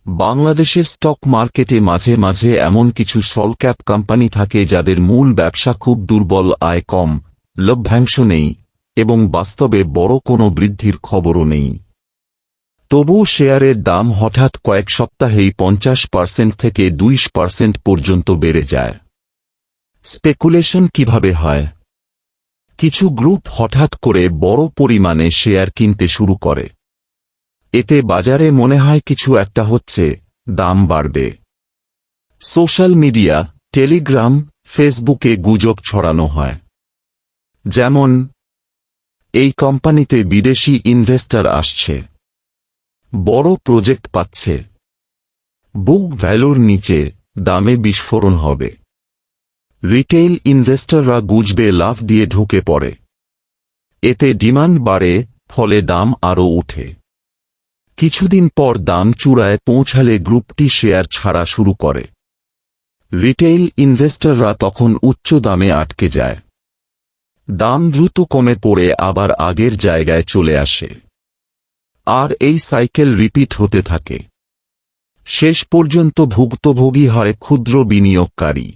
বাংলাদেশের স্টক মার্কেটে মাঝে মাঝে এমন কিছু স্মল ক্যাপ কোম্পানি থাকে যাদের মূল ব্যবসা খুব দুর্বল, আয় কম, লভ্যাংশ নেই এবং বাস্তবে বড় কোনো বৃদ্ধির খবরও নেই। তবু শেয়ারের দাম হঠাৎ কয়েক সপ্তাহেই 50% থেকে 20% পর্যন্ত বেড়ে যায়। স্পেকুলেশন কিভাবে হয়? কিছু গ্রুপ হঠাৎ করে বড় পরিমাণে শেয়ার কিনতে শুরু করে। এতে বাজারে মনে হয় কিছু একটা হচ্ছে, দাম বাড়বে। সোশ্যাল মিডিয়া, টেলিগ্রাম, ফেসবুকে গুজব ছড়ানো হয়। যেমন, এই কোম্পানিতে বিদেশি ইনভেস্টর আসছে, বড় প্রজেক্ট পাচ্ছে, বুক ভ্যালুর নিচে, দামে বিস্ফোরণ হবে। রিটেইল ইনভেস্টররা গুজবে লাফ দিয়ে ঢুকে পড়ে। এতে ডিমান্ড বাড়ে, ফলে দাম আরও ওঠে। কিছুদিন পর দাম চূড়ায় পৌঁছালে গ্রুপটি শেয়ার ছাড়া শুরু করে। রিটেইল ইনভেস্টররা তখন উচ্চ দামে আটকে যায়। দাম দ্রুত কমে পড়ে আবার আগের জায়গায় চলে আসে। আর এই সাইকেল রিপিট হতে থাকে। শেষ পর্যন্ত ভুক্তভোগী হয় ক্ষুদ্র বিনিয়োগকারী।